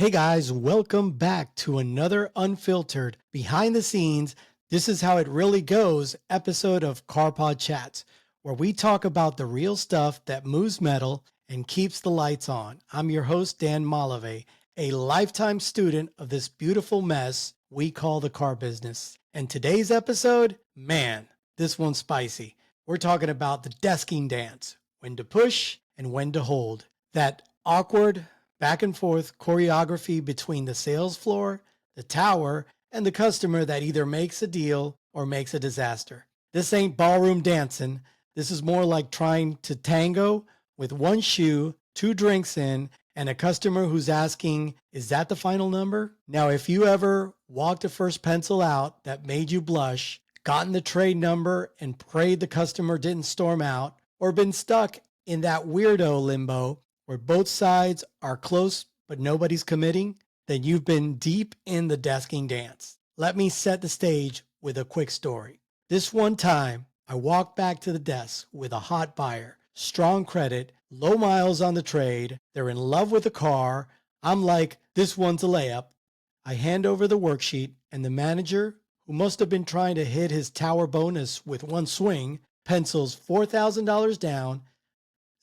Hey guys, welcome back to another unfiltered, behind the scenes, this is how it really goes episode of CarPodChats, where we talk about the real stuff that moves metal and keeps the lights on. I'm your host, Dan Malavé, a lifetime student of this beautiful mess we call the car business. And today's episode, man, this one's spicy. We're talking about the desking dance, when to push and when to hold. That awkward back and forth choreography between the sales floor, the tower, and the customer that either makes a deal or makes a disaster. This ain't ballroom dancing. This is more like trying to tango with one shoe, 2 drinks in, and a customer who's asking, is that the final number? Now, if you ever walked a first pencil out that made you blush, gotten the trade number and prayed the customer didn't storm out, or been stuck in that weirdo limbo where both sides are close but nobody's committing, then you've been deep in the desking dance. Let me set the stage with a quick story. This one time, I walked back to the desk with a hot buyer, strong credit, low miles on the trade, they're in love with the car. I'm like, this one's a layup. I hand over the worksheet and the manager, who must have been trying to hit his tower bonus with one swing, pencils $4,000 down,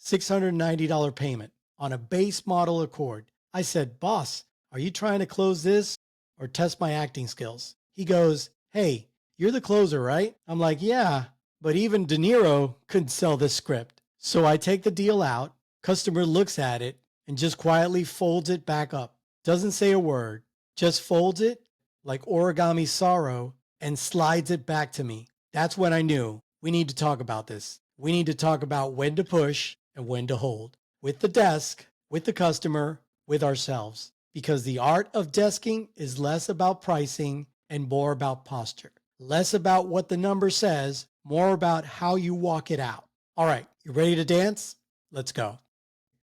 $690 payment on a base model Accord. I said, boss, are you trying to close this or test my acting skills? He goes, hey, you're the closer, right? I'm like, yeah, but even De Niro couldn't sell this script. So I take the deal out, customer looks at it and just quietly folds it back up. Doesn't say a word, just folds it like origami sorrow and slides it back to me. That's when I knew we need to talk about this. We need to talk about when to push and when to hold, with the desk, with the customer, with ourselves, because the art of desking is less about pricing and more about posture, less about what the number says, more about how you walk it out. All right, you ready to dance? Let's go.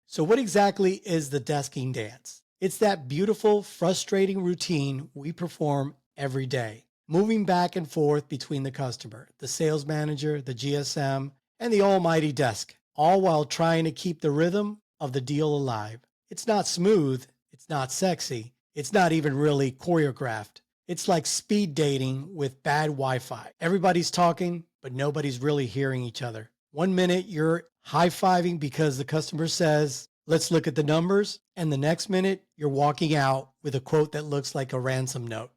So what exactly is the desking dance? It's that beautiful, frustrating routine we perform every day, moving back and forth between the customer, the sales manager, the GSM, and the almighty desk, all while trying to keep the rhythm of the deal alive. It's not smooth, it's not sexy, it's not even really choreographed. It's like speed dating with bad Wi-Fi. Everybody's talking, but nobody's really hearing each other. 1 minute you're high-fiving because the customer says, let's look at the numbers, and the next minute you're walking out with a quote that looks like a ransom note.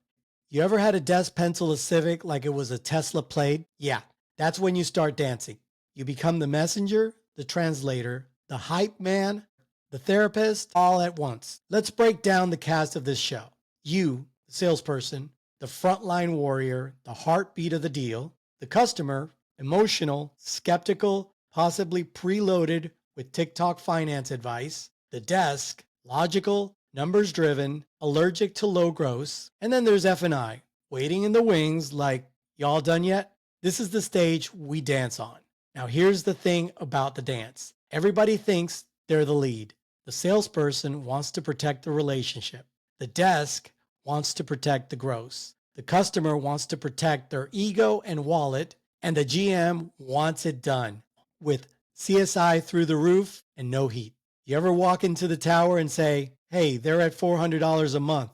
You ever had a desk pencil a Civic like it was a Tesla plate? Yeah, that's when you start dancing. You become the messenger, the translator, the hype man, the therapist, all at once. Let's break down the cast of this show. You, the salesperson, the frontline warrior, the heartbeat of the deal, the customer, emotional, skeptical, possibly preloaded with TikTok finance advice, the desk, logical, numbers driven, allergic to low gross, and then there's F&I, waiting in the wings like, y'all done yet? This is the stage we dance on. Now here's the thing about the dance. Everybody thinks they're the lead. The salesperson wants to protect the relationship. The desk wants to protect the gross. The customer wants to protect their ego and wallet, and the GM wants it done with CSI through the roof and no heat. You ever walk into the tower and say, hey, they're at $400 a month,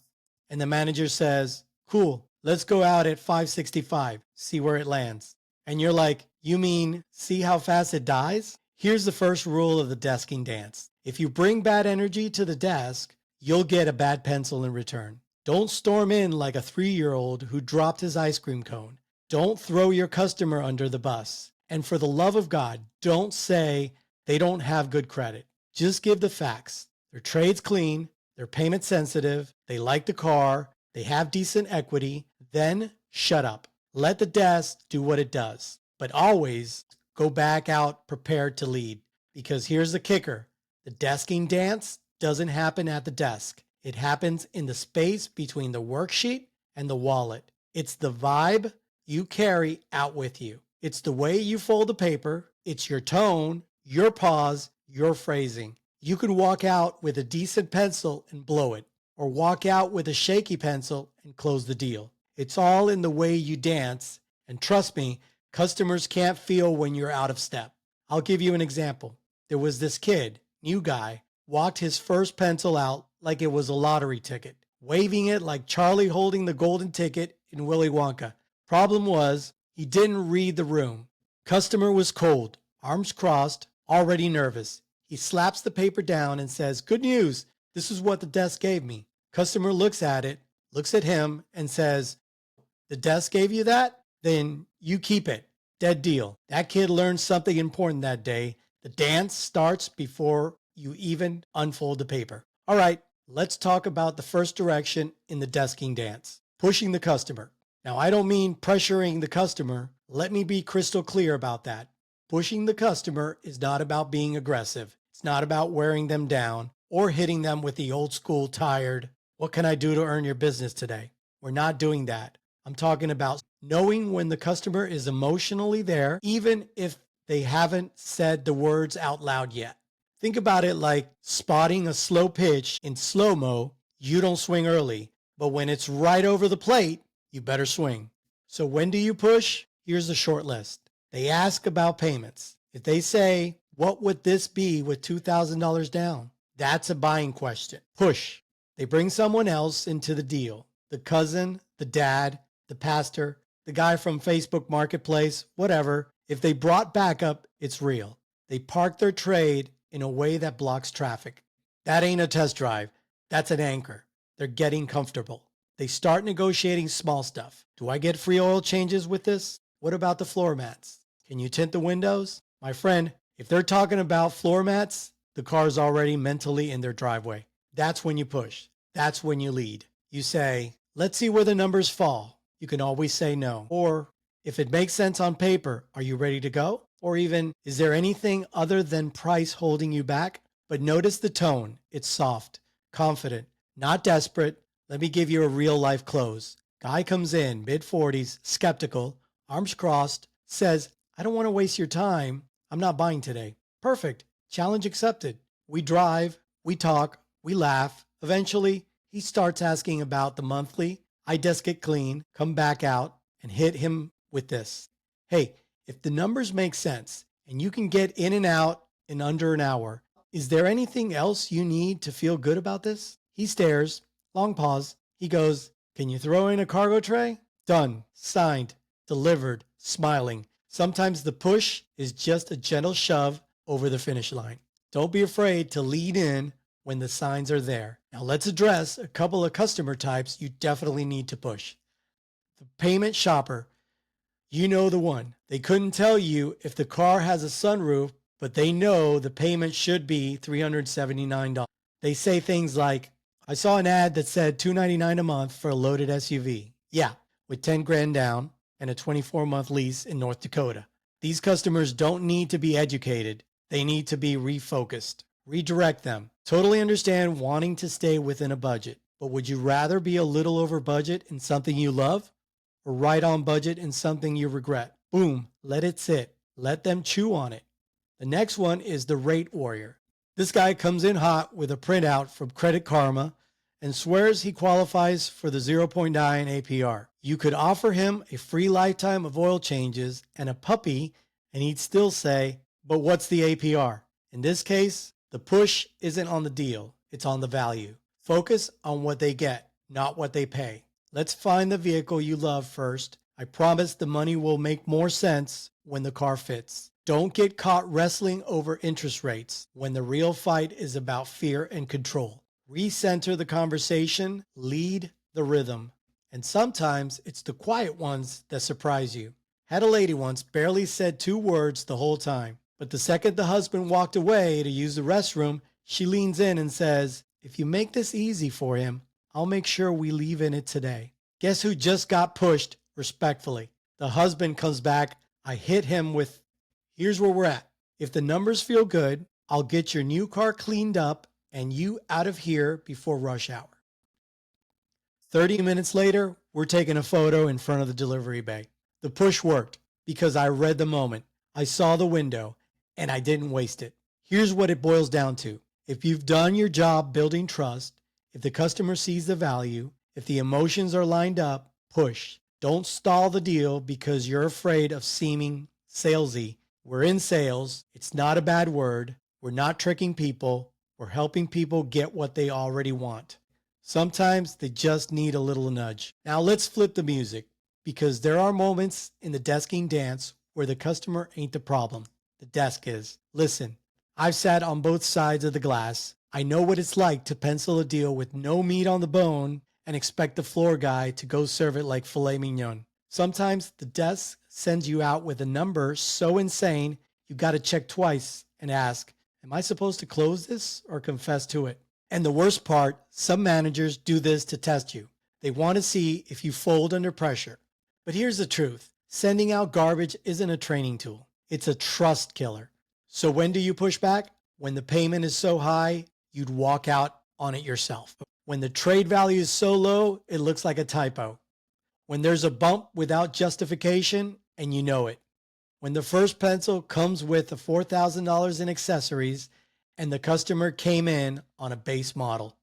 and the manager says, cool, let's go out at $565, see where it lands. And you're like, you mean see how fast it dies? Here's the first rule of the desking dance. If you bring bad energy to the desk, you'll get a bad pencil in return. Don't storm in like a 3-year-old who dropped his ice cream cone. Don't throw your customer under the bus. And for the love of God, don't say they don't have good credit. Just give the facts. Their trade's clean, they're payment sensitive, they like the car, they have decent equity. Then shut up. Let the desk do what it does. But always go back out prepared to lead. Because here's the kicker. The desking dance doesn't happen at the desk. It happens in the space between the worksheet and the wallet. It's the vibe you carry out with you. It's the way you fold the paper. It's your tone, your pause, your phrasing. You could walk out with a decent pencil and blow it, or walk out with a shaky pencil and close the deal. It's all in the way you dance, and trust me, customers can't feel when you're out of step. I'll give you an example. There was this kid, new guy, walked his first pencil out like it was a lottery ticket, waving it like Charlie holding the golden ticket in Willy Wonka. Problem was, he didn't read the room. Customer was cold, arms crossed, already nervous. He slaps the paper down and says, "Good news, this is what the desk gave me." Customer looks at it, looks at him, and says, "The desk gave you that? Then you keep it. Dead deal." That kid learned something important that day. The dance starts before you even unfold the paper. All right, let's talk about the first direction in the desking dance, pushing the customer. Now, I don't mean pressuring the customer. Let me be crystal clear about that. Pushing the customer is not about being aggressive. It's not about wearing them down or hitting them with the old school tired, "What can I do to earn your business today?" We're not doing that. I'm talking about knowing when the customer is emotionally there, even if they haven't said the words out loud yet. Think about it like spotting a slow pitch in slow-mo. You don't swing early, but when it's right over the plate, you better swing. So when do you push? Here's a short list. They ask about payments. If they say, "What would this be with $2,000 down?" That's a buying question. Push. They bring someone else into the deal. The cousin, the dad, the pastor, the guy from Facebook Marketplace, whatever. If they brought backup, it's real. They park their trade in a way that blocks traffic. That ain't a test drive. That's an anchor. They're getting comfortable. They start negotiating small stuff. "Do I get free oil changes with this? What about the floor mats? Can you tint the windows?" My friend, if they're talking about floor mats, the car's already mentally in their driveway. That's when you push. That's when you lead. You say, "Let's see where the numbers fall." You can always say no. Or, "If it makes sense on paper, are you ready to go?" Or even, "Is there anything other than price holding you back?" But notice the tone. It's soft, confident, not desperate. Let me give you a real life close. Guy comes in, mid-40s, skeptical, arms crossed, says, "I don't want to waste your time. I'm not buying today." Perfect. Challenge accepted. We drive, we talk, we laugh. Eventually, he starts asking about the monthly. I desk it clean, come back out, and hit him with this. "Hey, if the numbers make sense and you can get in and out in under an hour, is there anything else you need to feel good about this?" He stares, long pause. He goes, "Can you throw in a cargo tray?" Done, signed, delivered, smiling. Sometimes the push is just a gentle shove over the finish line. Don't be afraid to lean in when the signs are there. Now let's address a couple of customer types you definitely need to push. The payment shopper. You know the one. They couldn't tell you if the car has a sunroof, but they know the payment should be $379. They say things like, "I saw an ad that said $299 a month for a loaded SUV." Yeah, with 10 grand down and a 24-month lease in North Dakota. These customers don't need to be educated. They need to be refocused. Redirect them. Totally understand wanting to stay within a budget, but would you rather be a little over budget in something you love or right on budget in something you regret? Boom, let it sit. Let them chew on it. The next one is the rate warrior. This guy comes in hot with a printout from Credit Karma and swears he qualifies for the 0.9 APR. You could offer him a free lifetime of oil changes and a puppy, and he'd still say, "But what's the APR?" In this case, the push isn't on the deal, it's on the value. Focus on what they get, not what they pay. Let's find the vehicle you love first. I promise the money will make more sense when the car fits. Don't get caught wrestling over interest rates when the real fight is about fear and control. Recenter the conversation, lead the rhythm. And sometimes it's the quiet ones that surprise you. Had a lady once barely said 2 words the whole time, but the second the husband walked away to use the restroom, she leans in and says, "If you make this easy for him, I'll make sure we leave in it today." Guess who just got pushed respectfully? The husband comes back. I hit him with, "Here's where we're at. If the numbers feel good, I'll get your new car cleaned up and you out of here before rush hour." 30 minutes later, we're taking a photo in front of the delivery bay. The push worked because I read the moment. I saw the window and I didn't waste it. Here's what it boils down to. If you've done your job building trust, if the customer sees the value, if the emotions are lined up, push. Don't stall the deal because you're afraid of seeming salesy. We're in sales. It's not a bad word. We're not tricking people. or helping people get what they already want. Sometimes they just need a little nudge. Now let's flip the music, because there are moments in the desking dance where the customer ain't the problem. The desk is. Listen, I've sat on both sides of the glass. I know what it's like to pencil a deal with no meat on the bone and expect the floor guy to go serve it like filet mignon. Sometimes the desk sends you out with a number so insane you got to check twice and ask, am I supposed to close this or confess to it? And the worst part, some managers do this to test you. They want to see if you fold under pressure. But here's the truth. Sending out garbage isn't a training tool. It's a trust killer. So when do you push back? When the payment is so high, you'd walk out on it yourself. When the trade value is so low, it looks like a typo. When there's a bump without justification and you know it. When the first pencil comes with the $4,000 in accessories and the customer came in on a base model.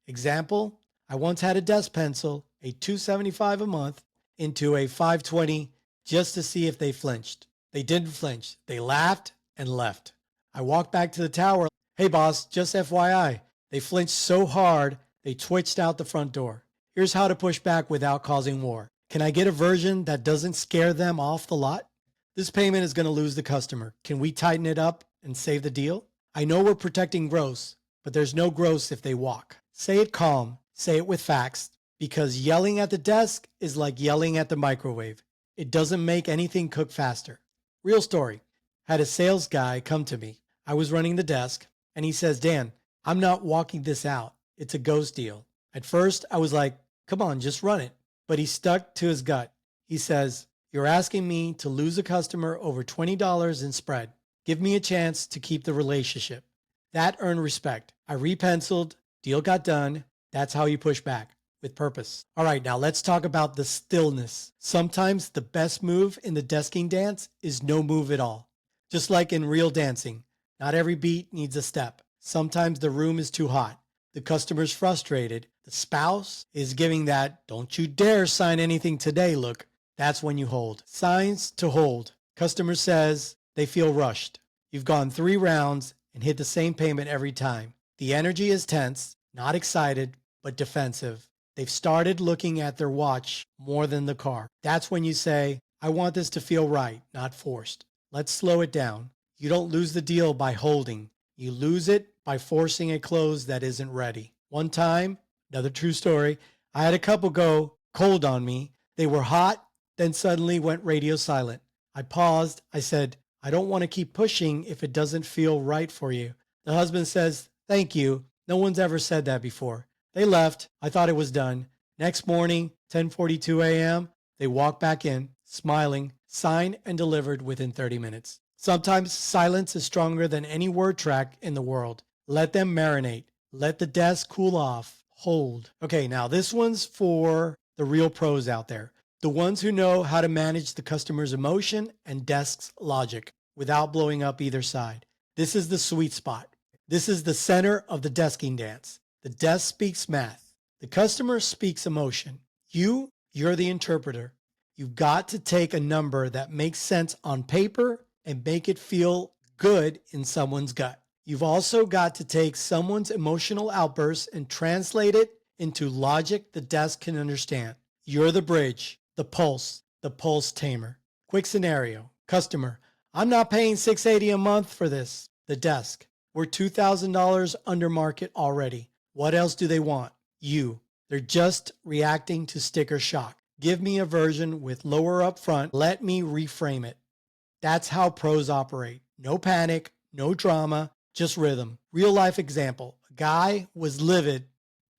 Example, I once had a desk pencil, a $275 a month, into a $520 just to see if they flinched. They didn't flinch. They laughed and left. I walked back to the tower. Hey boss, just FYI, they flinched so hard they twitched out the front door. Here's how to push back without causing war. Can I get a version that doesn't scare them off the lot? This payment is going to lose the customer. Can we tighten it up and save the deal? I know we're protecting gross, but there's no gross if they walk. Say it calm. Say it with facts, because yelling at the desk is like yelling at the microwave. It doesn't make anything cook faster. Real story. Had a sales guy come to me. I was running the desk and he says, Dan, I'm not walking this out. It's a ghost deal. At first I was like, come on, just run it. But he stuck to his gut. He says, you're asking me to lose a customer over $20 in spread. Give me a chance to keep the relationship. That earned respect. I repenciled, deal got done. That's how you push back, with purpose. All right, now let's talk about the stillness. Sometimes the best move in the desking dance is no move at all. Just like in real dancing, not every beat needs a step. Sometimes the room is too hot. The customer's frustrated. The spouse is giving that, don't you dare sign anything today look. That's when you hold. Signs to hold. Customer says they feel rushed. You've gone 3 rounds and hit the same payment every time. The energy is tense, not excited, but defensive. They've started looking at their watch more than the car. That's when you say, I want this to feel right, not forced. Let's slow it down. You don't lose the deal by holding. You lose it by forcing a close that isn't ready. One time, another true story, I had a couple go cold on me. They were hot, then suddenly went radio silent. I paused. I said, I don't want to keep pushing if it doesn't feel right for you. The husband says, thank you. No one's ever said that before. They left. I thought it was done. Next morning, 10:42 a.m., they walked back in, smiling, signed and delivered within 30 minutes. Sometimes silence is stronger than any word track in the world. Let them marinate. Let the desk cool off. Hold. Okay, now this one's for the real pros out there. The ones who know how to manage the customer's emotion and desk's logic without blowing up either side. This is the sweet spot. This is the center of the desking dance. The desk speaks math. The customer speaks emotion. You're the interpreter. You've got to take a number that makes sense on paper and make it feel good in someone's gut. You've also got to take someone's emotional outbursts and translate it into logic the desk can understand. You're the bridge, the pulse tamer. Quick scenario. Customer, I'm not paying $680 a month for this. The desk, we're $2,000 under market already. What else do they want? You. They're just reacting to sticker shock. Give me a version with lower upfront. Let me reframe it. That's how pros operate. No panic, no drama, just rhythm. Real life example. A guy was livid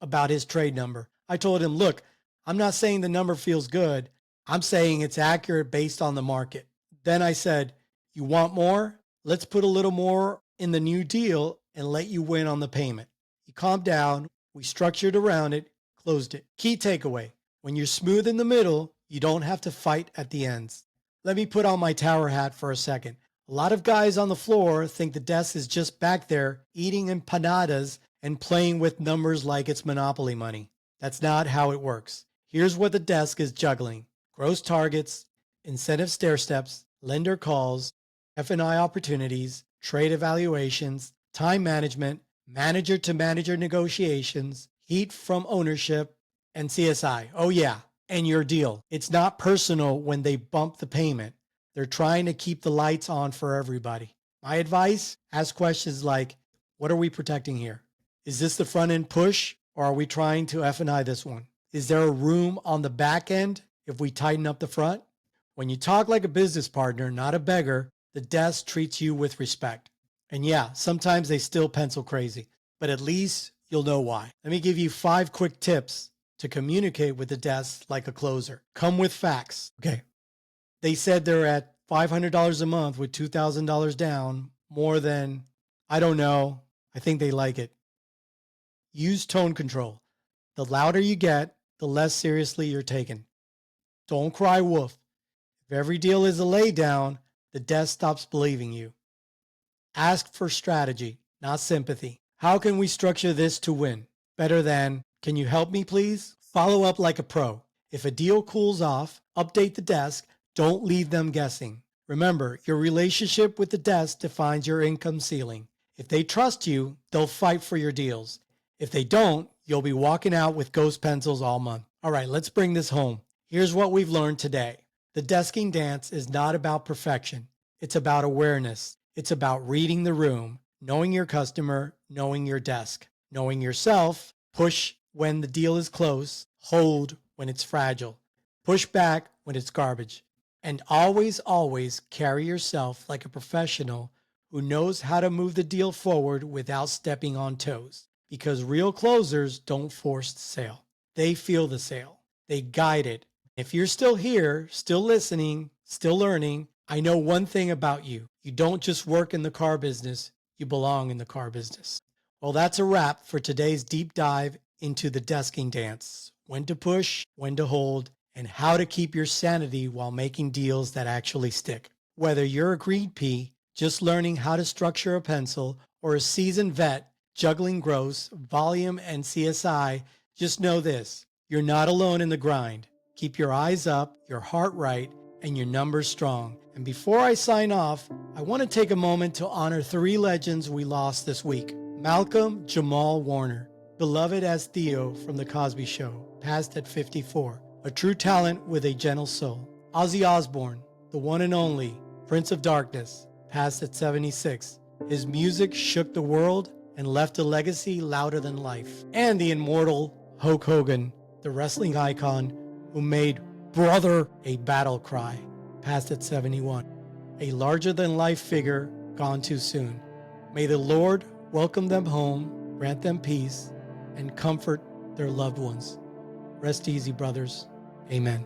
about his trade number. I told him, look, I'm not saying the number feels good. I'm saying it's accurate based on the market. Then I said, you want more? Let's put a little more in the new deal and let you win on the payment. He calmed down. We structured around it, closed it. Key takeaway. When you're smooth in the middle, you don't have to fight at the ends. Let me put on my tower hat for a second. A lot of guys on the floor think the desk is just back there eating empanadas and playing with numbers like it's Monopoly money. That's not how it works. Here's what the desk is juggling. Gross targets, incentive stair steps, lender calls, F&I opportunities, trade evaluations, time management, manager to manager negotiations, heat from ownership, and CSI. Oh, yeah. And your deal. It's not personal when they bump the payment. They're trying to keep the lights on for everybody. My advice, ask questions like, what are we protecting here? Is this the front end push, or are we trying to F&I this one? Is there a room on the back end if we tighten up the front? When you talk like a business partner, not a beggar, the desk treats you with respect. And yeah, sometimes they still pencil crazy, but at least you'll know why. Let me give you 5 quick tips to communicate with the desk like a closer. Come with facts. Okay. They said they're at $500 a month with $2,000 down, more than, I don't know. I think they like it. Use tone control. The louder you get, the less seriously you're taken. Don't cry wolf. If every deal is a lay down, the desk stops believing you. Ask for strategy, not sympathy. How can we structure this to win? Better than, can you help me please? Follow up like a pro. If a deal cools off, update the desk. Don't leave them guessing. Remember, your relationship with the desk defines your income ceiling. If they trust you, they'll fight for your deals. If they don't, you'll be walking out with ghost pencils all month. All right, let's bring this home. Here's what we've learned today. The desking dance is not about perfection. It's about awareness. It's about reading the room, knowing your customer, knowing your desk, knowing yourself. Push when the deal is close, hold when it's fragile, push back when it's garbage. And always, always carry yourself like a professional who knows how to move the deal forward without stepping on toes. Because real closers don't force the sale. They feel the sale. They guide it. If you're still here, still listening, still learning, I know one thing about you. You don't just work in the car business, you belong in the car business. Well, that's a wrap for today's deep dive into the desking dance. When to push, when to hold, and how to keep your sanity while making deals that actually stick. Whether you're a greed pea, just learning how to structure a pencil, or a seasoned vet juggling gross, volume, and CSI, just know this. You're not alone in the grind. Keep your eyes up, your heart right, and your numbers strong. And before I sign off, I want to take a moment to honor 3 legends we lost this week. Malcolm-Jamal Warner, beloved as Theo from The Cosby Show, passed at 54. A true talent with a gentle soul. Ozzy Osbourne, the one and only Prince of Darkness, passed at 76. His music shook the world and left a legacy louder than life. And the immortal Hulk Hogan, the wrestling icon who made Brother a battle cry, passed at 71. A larger-than-life figure gone too soon. May the Lord welcome them home, grant them peace, and comfort their loved ones. Rest easy, brothers. Amen.